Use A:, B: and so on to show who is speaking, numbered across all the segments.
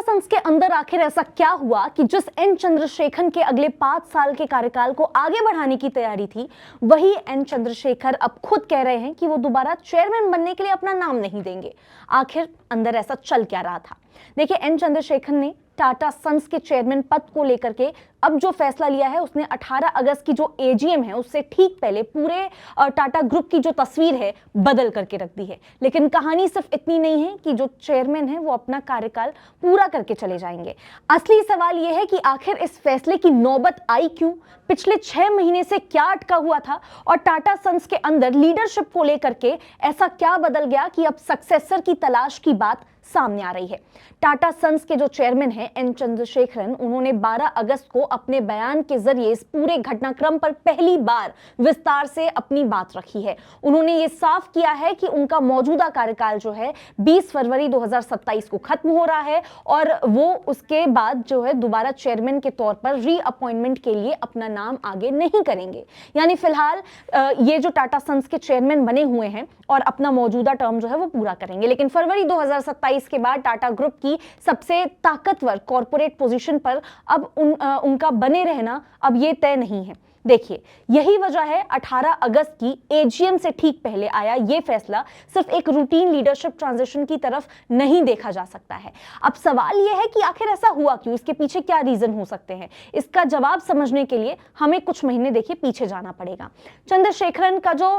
A: Sons के अंदर आखिर ऐसा क्या हुआ कि जिस एन चंद्रशेखरन के अगले 5 साल के कार्यकाल को आगे बढ़ाने की तैयारी थी, वही एन चंद्रशेखर अब खुद कह रहे हैं कि वो दोबारा चेयरमैन बनने के लिए अपना नाम नहीं देंगे। आखिर अंदर ऐसा चल क्या रहा था? देखिए, एन चंद्रशेखर ने टाटा सन्स के चेयरमैन पद को लेकर के अब जो फैसला लिया है, उसने 18 अगस्त की जो एजीएम है उससे ठीक पहले पूरे टाटा ग्रुप की जो तस्वीर है बदल करके रख दी है। लेकिन कहानी सिर्फ इतनी नहीं है कि जो चेयरमैन है वो अपना कार्यकाल पूरा करके चले जाएंगे। असली सवाल यह है कि आखिर इस फैसले की नौबत आई क्यों, पिछले 6 महीने से क्या अटका हुआ था और टाटा सन्स के अंदर लीडरशिप को लेकर के ऐसा क्या बदल गया कि अब सक्सेसर की तलाश की बात सामने आ रही है। टाटा सन्स के जो चेयरमैन हैं एन चंद्रशेखरन, उन्होंने 12 अगस्त को अपने बयान के जरिए इस पूरे घटनाक्रम पर पहली बार विस्तार से अपनी बात रखी है। उन्होंने ये साफ किया है कि उनका मौजूदा कार्यकाल जो है 20 फरवरी 2027 को खत्म हो रहा है और वो उसके बाद जो है दोबारा चेयरमैन के तौर पर रीअपॉइंटमेंट के लिए अपना नाम आगे नहीं करेंगे। यानी फिलहाल ये जो टाटा सन्स के चेयरमैन बने हुए हैं और अपना मौजूदा टर्म जो है वो पूरा करेंगे, लेकिन फरवरी 2027 के बाद टाटा ग्रुप की सबसे ताकतवर कॉर्पोरेट पोजीशन पर अब उनका बने रहना अब ये तय नहीं है। देखिए, यही वजह है 18 अगस्त की एजीएम से ठीक पहले आया ये फैसला सिर्फ एक रूटीन लीडरशिप ट्रांजिशन की तरफ नहीं देखा जा सकता है। अब सवाल यह है कि आखिर ऐसा हुआ क्यों, इसके पीछे क्या रीजन हो सकते हैं। इसका जवाब समझने के लिए हमें कुछ महीने देखिए पीछे जाना पड़ेगा। चंद्रशेखरन का जो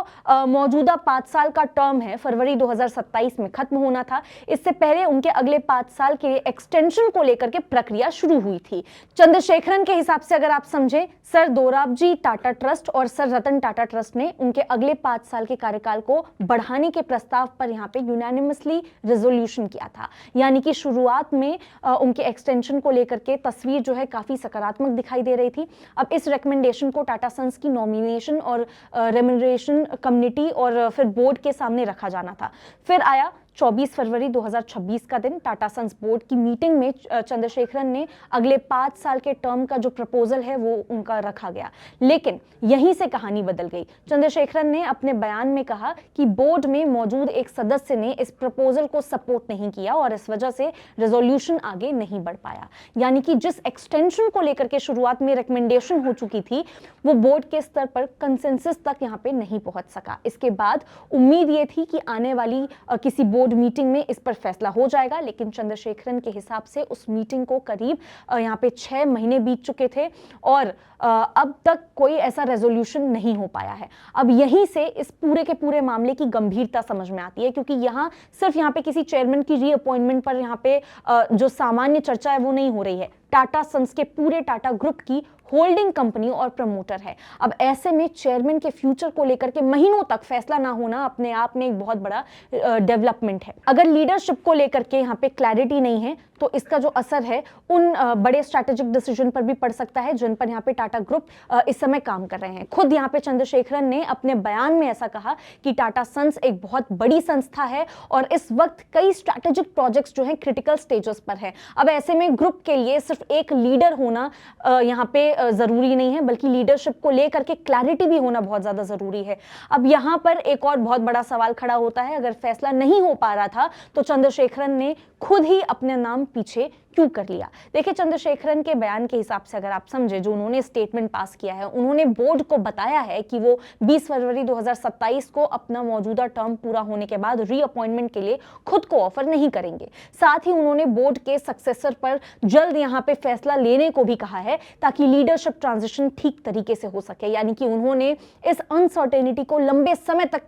A: मौजूदा 5 साल का टर्म है फरवरी 2027 में खत्म होना था। इससे पहले उनके अगले 5 साल के एक्सटेंशन को लेकर के प्रक्रिया शुरू हुई थी। चंद्रशेखरन के हिसाब से अगर आप समझे, सर दोराबजी टाटा ट्रस्ट और सर रतन टाटा ट्रस्ट ने उनके अगले 5 साल के कार्यकाल को बढ़ाने के प्रस्ताव पर यहां पे यूनानिमसली रेजोल्यूशन किया था। यानी कि शुरुआत में उनके एक्सटेंशन को लेकर के तस्वीर जो है काफी सकारात्मक दिखाई दे रही थी। अब इस रिकमेंडेशन को टाटा सन्स की नॉमिनेशन और रेम्यूनरेशन कमेटी और फिर बोर्ड के सामने रखा जाना था। फिर आया 24 फरवरी 2026 का दिन। टाटा सन्स बोर्ड की मीटिंग में चंद्रशेखरन ने अगले 5 साल के टर्म का जो प्रपोजल है वो उनका रखा गया, लेकिन यहीं से कहानी बदल गई। चंद्रशेखरन ने अपने बयान में कहा कि बोर्ड में मौजूद एक सदस्य ने इस प्रपोजल को सपोर्ट नहीं किया और इस वजह से रेजोल्यूशन आगे नहीं बढ़ पाया। यानी कि जिस एक्सटेंशन को लेकर के शुरुआत में रिकमेंडेशन हो चुकी थी, वो बोर्ड के स्तर पर कंसेंसस तक यहाँ पे नहीं पहुंच सका। इसके बाद उम्मीद ये थी कि आने वाली किसी बोर्ड मीटिंग में इस पर फैसला हो जाएगा, लेकिन चंद्रशेखरन के हिसाब से उस मीटिंग को करीब यहाँ पे 6 महीने बीत चुके थे और अब तक कोई ऐसा रेजोल्यूशन नहीं हो पाया है। अब यहीं से इस पूरे के पूरे मामले की गंभीरता समझ में आती है, क्योंकि यहाँ सिर्फ यहाँ पे किसी चेयरमैन की रीअपॉइंटमेंट पर यहाँ पे जो सामान्य चर्चा है वो नहीं हो रही है। टाटा सन्स के पूरे टाटा ग्रुप की होल्डिंग कंपनी और प्रमोटर है। अब ऐसे में चेयरमैन के फ्यूचर को लेकर के महीनों तक फैसला ना होना अपने आप में एक बहुत बड़ा डेवलपमेंट है। अगर लीडरशिप को लेकर के यहाँ पे क्लैरिटी नहीं है तो इसका जो असर है उन बड़े स्ट्रैटेजिक डिसीजन पर भी पड़ सकता है जिन पर यहाँ पे टाटा ग्रुप इस समय काम कर रहे हैं। खुद यहाँ पे चंद्रशेखरन ने अपने बयान में ऐसा कहा कि टाटा सन्स एक बहुत बड़ी संस्था है और इस वक्त कई स्ट्रैटेजिक प्रोजेक्ट्स जो है क्रिटिकल स्टेजेस पर है। अब ऐसे में ग्रुप के लिए सिर्फ एक लीडर होना यहाँ पे जरूरी नहीं है, बल्कि लीडरशिप को लेकर के क्लैरिटी भी होना बहुत ज्यादा जरूरी है। अब यहाँ पर एक और बहुत बड़ा सवाल खड़ा होता है, अगर फैसला नहीं हो पा रहा था तो चंद्रशेखरन ने खुद ही अपने नाम पीछे क्यों कर लिया। देखिए, चंद्रशेखरन के बयान के हिसाब से अगर आप समझे, जो उन्होंने स्टेटमेंट पास किया है, उन्होंने बोर्ड को बताया है कि वो 20 फरवरी 2027 को अपना मौजूदा टर्म पूरा होने के बाद रीअपॉइंटमेंट के लिए खुद को ऑफर नहीं करेंगे। साथ ही उन्होंने बोर्ड के सक्सेसर पर जल्द यहाँ पे फैसला लेने को भी कहा है ताकि लीडरशिप ट्रांजिशन ठीक तरीके से हो सके। यानी कि उन्होंने इस अनसर्टेनिटी को लंबे समय तक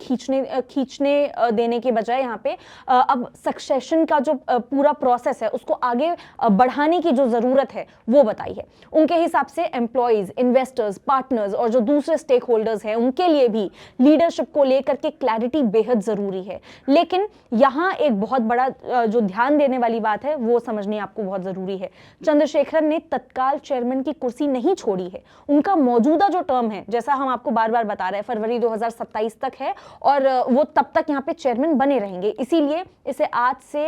A: खींचने देने के बजाय यहाँ पे अब सक्सेशन का जो पूरा प्रोसेस है उसको आगे बढ़ाने की जो जरूरत है वो बताई है। उनके हिसाब से एम्प्लॉइज, इन्वेस्टर्स, पार्टनर्स और जो दूसरे स्टेक होल्डर्स हैं उनके लिए भी लीडरशिप को लेकर के क्लैरिटी बेहद जरूरी है। लेकिन यहाँ एक बहुत बड़ा जो ध्यान देने वाली बात है वो समझनी आपको बहुत जरूरी है। चंद्रशेखरन ने तत्काल चेयरमैन की कुर्सी नहीं छोड़ी है। उनका मौजूदा जो टर्म है, जैसा हम आपको बार बार बता रहे हैं, फरवरी 2027 तक है और वो तब तक यहाँ पे चेयरमैन बने रहेंगे। इसीलिए इसे आज से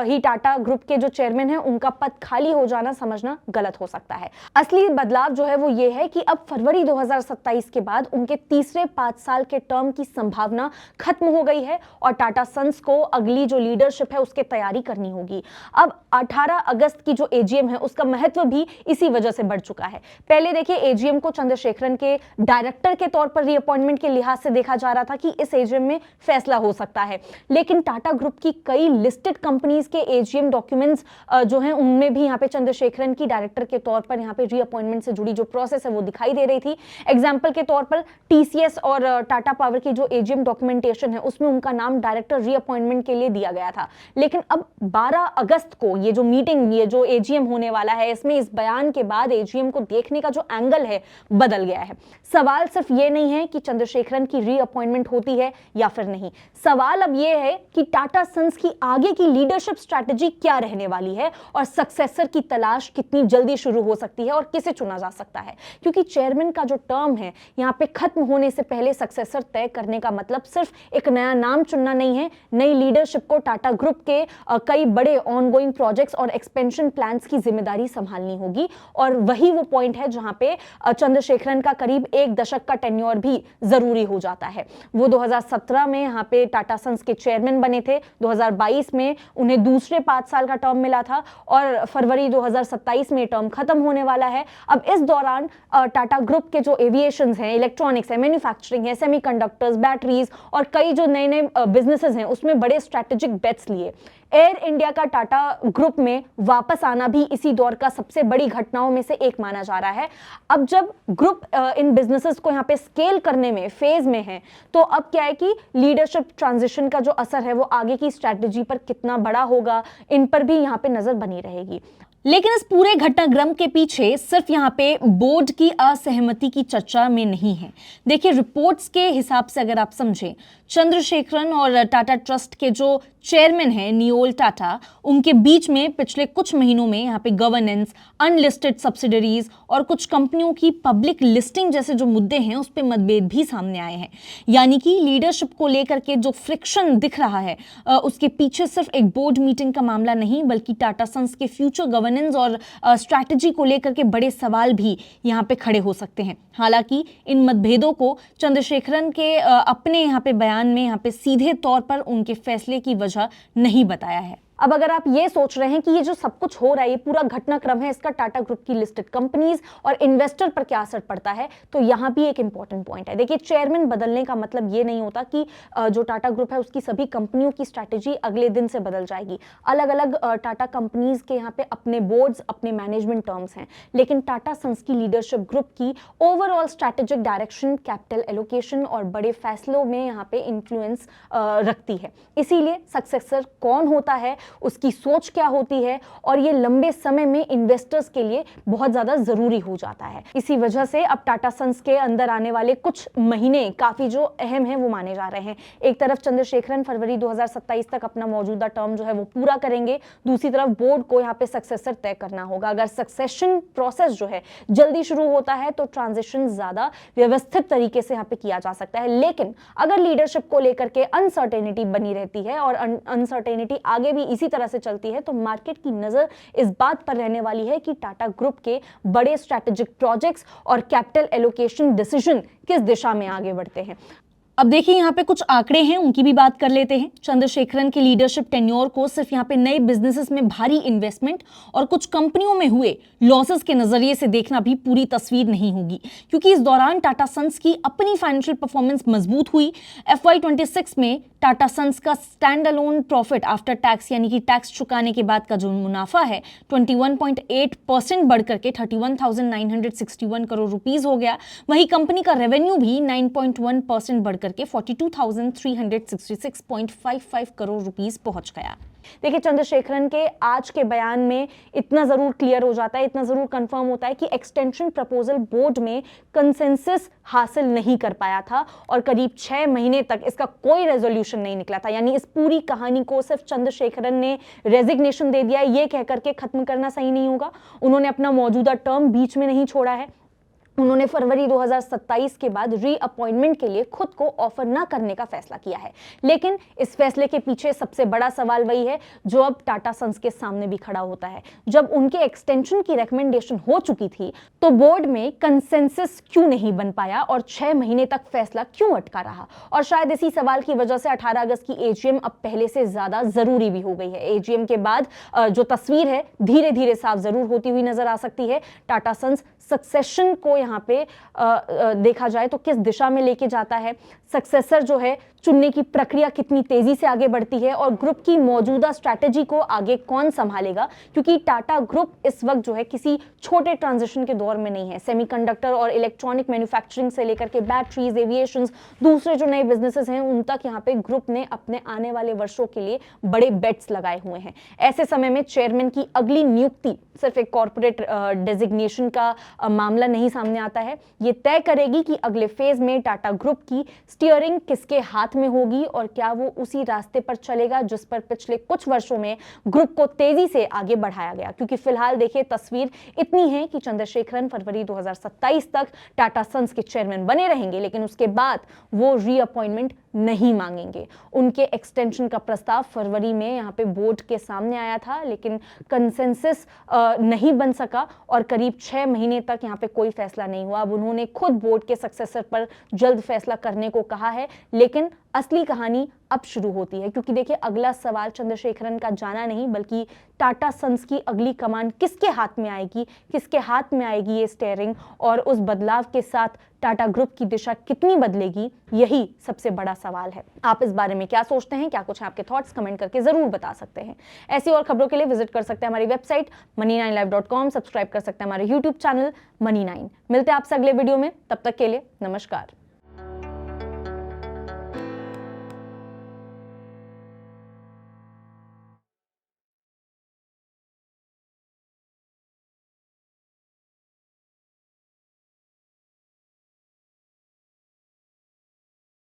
A: ही अभी टाटा ग्रुप के जो चेयरमैन हैं उनका पद खाली हो जाना समझना गलत हो सकता है। असली बदलाव जो है वो ये है कि अब फरवरी 2027 के बाद उनके तीसरे 5 साल के टर्म की संभावना खत्म हो गई है और टाटा सन्स को अगली जो लीडरशिप है उसकी तैयारी करनी होगी। अब 18 अगस्त की जो एजीएम है उसका महत्व भी इसी वजह से बढ़ चुका है। पहले देखिए एजीएम को चंद्रशेखरन के डायरेक्टर के तौर पर रीअपॉइंटमेंट के लिहाज से देखा जा रहा था कि इस एजीएम में फैसला हो सकता है, लेकिन टाटा ग्रुप की कई लिस्टेड कंपनीज के एजीएम डॉक्यूमेंट्स जो हैं उनमें भी यहाँ पे चंद्रशेखरन की डायरेक्टर के तौर पर यहाँ पे रीअपॉइंटमेंट से जुड़ी जो प्रोसेस है वो दिखाई दे रही थी। एग्जाम्पल के तौर पर टीसीएस और टाटा पावर की जो एजीएम डॉक्यूमेंटेशन है उसमें उनका नाम डायरेक्टर रीअपॉइंटमेंट के लिए दिया गया था, लेकिन अब 12 अगस्त को ये जो मीटिंग, ये जो एजीएम होने वाला है, इसमें इस बयान के बाद एजीएम को देखने का जो एंगल है बदल गया है। सवाल सिर्फ ये नहीं है कि चंद्रशेखरन की रीअपॉइंटमेंट होती है या फिर नहीं, सवाल अब ये है कि टाटा सन्स की आगे की लीडरशिप स्ट्रैटेजी क्या रहने वाली है और सक्सेसर की तलाश कितनी जल्दी शुरू हो सकती है और किसे चुना जा सकता है, क्योंकि चेयरमैन का जो टर्म है यहाँ पे खत्म होने से पहले सक्सेसर तय करने का मतलब सिर्फ एक नया नाम चुनना नहीं है, नई लीडरशिप को टाटा ग्रुप के कई बड़े ऑनगोइंग प्रोजेक्ट्स और एक्सपेंशन प्लान्स की जिम्मेदारी संभालनी होगी। और वही वो पॉइंट है जहां पे चंद्रशेखरन का करीब 1 दशक का टेन्योर भी जरूरी हो जाता है। वो 2017 में यहाँ पे टाटा सन्स के चेयरमैन बने थे, 2022 में उन्हें दूसरे 5 साल का टर्म मिला था और फरवरी 2027 में टर्म खत्म होने वाला है। अब इस दौरान टाटा ग्रुप के जो एविएशन हैं, इलेक्ट्रॉनिक्स है, मैन्युफैक्चरिंग है, सेमीकंडक्टर्स, बैटरीज और कई जो नए नए बिजनेसेस हैं उसमें बड़े स्ट्रैटेजिक बेट्स लिए। एयर इंडिया का टाटा ग्रुप में वापस आना भी इसी दौर का सबसे बड़ी घटनाओं में से एक माना जा रहा है। अब जब ग्रुप इन बिजनेसेस को यहाँ पे स्केल करने में फेज में है, तो अब क्या है कि लीडरशिप ट्रांजिशन का जो असर है वो आगे की स्ट्रैटेजी पर कितना बड़ा होगा, इन पर भी यहाँ पे नजर बनी रहेगी। लेकिन इस पूरे घटनाक्रम के पीछे सिर्फ यहाँ पे बोर्ड की असहमति की चर्चा में नहीं है। देखिए रिपोर्ट्स के हिसाब से अगर आप समझें, चंद्रशेखरन और टाटा ट्रस्ट के जो चेयरमैन हैं नियोल टाटा, उनके बीच में पिछले कुछ महीनों में यहाँ पे गवर्नेंस, अनलिस्टेड सब्सिडरीज और कुछ कंपनियों की पब्लिक लिस्टिंग जैसे जो मुद्दे हैं उस पे मतभेद भी सामने आए हैं। यानी कि लीडरशिप को लेकर के जो फ्रिक्शन दिख रहा है उसके पीछे सिर्फ एक बोर्ड मीटिंग का मामला नहीं, बल्कि टाटा सन्स के फ्यूचर गवर्नेंस और स्ट्रैटेजी को लेकर के बड़े सवाल भी यहाँ पे खड़े हो सकते हैं। हालांकि इन मतभेदों को चंद्रशेखरन के अपने यहाँ पे बयान में यहाँ पे सीधे तौर पर उनके फैसले की वजह नहीं बताया है। अब अगर आप ये सोच रहे हैं कि ये जो सब कुछ हो रहा है, ये पूरा घटनाक्रम है, इसका टाटा ग्रुप की लिस्टेड कंपनीज और इन्वेस्टर पर क्या असर पड़ता है, तो यहाँ भी एक इंपॉर्टेंट पॉइंट है। देखिए चेयरमैन बदलने का मतलब ये नहीं होता कि जो टाटा ग्रुप है उसकी सभी कंपनियों की स्ट्रैटेजी अगले दिन से बदल जाएगी। अलग अलग टाटा कंपनीज के यहाँ पे अपने बोर्ड्स, अपने मैनेजमेंट टर्म्स हैं, लेकिन टाटा सन्स की लीडरशिप ग्रुप की overall strategic direction, capital allocation और बड़े फैसलों में यहाँ पे इन्फ्लुएंस रखती है। इसीलिए सक्सेसर कौन होता है, उसकी सोच क्या होती है, और ये लंबे समय में इन्वेस्टर्स के लिए बहुत ज्यादा जरूरी हो जाता है। इसी वजह से अब टाटा सन्स के अंदर आने वाले कुछ महीने काफी जो अहम है वो माने जा रहे हैं। एक तरफ चंद्रशेखरन फरवरी 2027 तक अपना मौजूदा टर्म जो है वो पूरा करेंगे, दूसरी तरफ बोर्ड को यहाँ पे सक्सेसर तय करना होगा। अगर सक्सेशन प्रोसेस जो है जल्दी शुरू होता है तो ट्रांजिशन ज्यादा व्यवस्थित तरीके से यहाँ पे किया जा सकता है, लेकिन अगर लीडरशिप को लेकर के अनसर्टेनिटी बनी रहती है और अनसर्टेनिटी आगे भी इसी तरह से चलती है, तो मार्केट की नजर इस बात पर रहने वाली है कि टाटा ग्रुप के बड़े स्ट्रैटेजिक प्रोजेक्ट्स और कैपिटल एलोकेशन डिसीजन किस दिशा में आगे बढ़ते हैं। अब देखिए यहाँ पे कुछ आंकड़े हैं, उनकी भी बात कर लेते हैं। चंद्रशेखरन के लीडरशिप टेन्योर को सिर्फ यहाँ पे नए बिजनेसेस में भारी इन्वेस्टमेंट और कुछ कंपनियों में हुए लॉसेस के नजरिए से देखना भी पूरी तस्वीर नहीं होगी, क्योंकि इस दौरान टाटा सन्स की अपनी फाइनेंशियल परफॉर्मेंस मजबूत हुई। FY26 में टाटा सन्स का stand alone profit after tax यानी कि टैक्स चुकाने के बाद का जो मुनाफा है 21.8% बढ़कर के 31,961 करोड़ रुपीस हो गया। वहीं कंपनी का रेवेन्यू भी 9.1% बढ़कर के 42,366.55 करोड़ रुपीस पहुंच गया। देखिए चंद्रशेखरन के आज के बयान में इतना जरूर क्लियर हो जाता है, इतना जरूर कंफर्म होता है कि एक्सटेंशन प्रपोजल बोर्ड में कंसेंसस हासिल नहीं कर पाया था और करीब 6 महीने तक इसका कोई रेजोल्यूशन नहीं निकला था। यानी इस पूरी कहानी को सिर्फ चंद्रशेखरन ने रेजिग्नेशन दे दिया, ये कहकर के खत्म करना सही नहीं होगा। उन्होंने अपना मौजूदा टर्म बीच में नहीं छोड़ा है। उन्होंने फरवरी 2027 के बाद रीअपॉइंटमेंट के लिए खुद को ऑफर न करने का फैसला किया है। लेकिन इस फैसले के पीछे सबसे बड़ा सवाल वही है जो अब टाटा सन्स के सामने भी खड़ा होता है। जब उनके एक्सटेंशन की रिकमेंडेशन हो चुकी थी तो बोर्ड में कंसेंसस क्यों नहीं बन पाया और 6 महीने तक फैसला क्यों अटका रहा। और शायद इसी सवाल की वजह से 18 अगस्त की एजीएम अब पहले से ज्यादा जरूरी भी हो गई है। एजीएम के बाद जो तस्वीर है धीरे धीरे साफ जरूर होती हुई नजर आ सकती है। टाटा सन्स सक्सेशन को यहाँ पे देखा जाए तो किस दिशा में लेके जाता है, सक्सेसर जो है चुनने की प्रक्रिया कितनी तेजी से आगे बढ़ती है और ग्रुप की मौजूदा स्ट्रैटेजी को आगे कौन संभालेगा, क्योंकि टाटा ग्रुप इस वक्त जो है किसी छोटे ट्रांजिशन के दौर में नहीं है। सेमीकंडक्टर और इलेक्ट्रॉनिक मैन्युफैक्चरिंग से लेकर के बैटरीज, एविएशन, दूसरे जो नए बिजनेसेस हैं उन तक यहाँ पे ग्रुप ने अपने आने वाले वर्षों के लिए बड़े बेट्स लगाए हुए हैं। ऐसे समय में चेयरमैन की अगली नियुक्ति सिर्फ एक कॉर्पोरेट डेजिग्नेशन का मामला नहीं सामने आता है, ये तय करेगी कि अगले फेज में टाटा ग्रुप की स्टीयरिंग किसके हाथ में होगी और क्या वो उसी रास्ते पर चलेगा जिस पर पिछले कुछ वर्षों में ग्रुप को तेजी से आगे बढ़ाया गया। क्योंकि फिलहाल देखिए तस्वीर इतनी है कि चंद्रशेखरन फरवरी 2027 तक टाटा सन्स के चेयरमैन बने रहेंगे, लेकिन उसके बाद वो रीअपॉइंटमेंट नहीं मांगेंगे। उनके एक्सटेंशन का प्रस्ताव फरवरी में यहाँ पे बोर्ड के सामने आया था, लेकिन कंसेंसस नहीं बन सका और करीब 6 महीने तक यहाँ पे कोई फैसला नहीं हुआ। अब उन्होंने खुद बोर्ड के सक्सेसर पर जल्द फैसला करने को कहा है, लेकिन असली कहानी अब शुरू होती है। क्योंकि देखिए अगला सवाल चंद्रशेखरन का जाना नहीं बल्कि टाटा सन्स की अगली कमान किसके हाथ में आएगी, किसके हाथ में आएगी ये स्टीयरिंग, और उस बदलाव के साथ टाटा ग्रुप की दिशा कितनी बदलेगी, यही सबसे बड़ा सवाल है। आप इस बारे में क्या सोचते हैं, क्या कुछ आपके थॉट्स कमेंट करके जरूर बता सकते हैं। ऐसी और खबरों के लिए विजिट कर सकते हैं हमारी वेबसाइट money9live.com, सब्सक्राइब कर सकते हैं हमारे यूट्यूब चैनल Money9। मिलते हैं आपसे अगले वीडियो में, तब तक के लिए नमस्कार।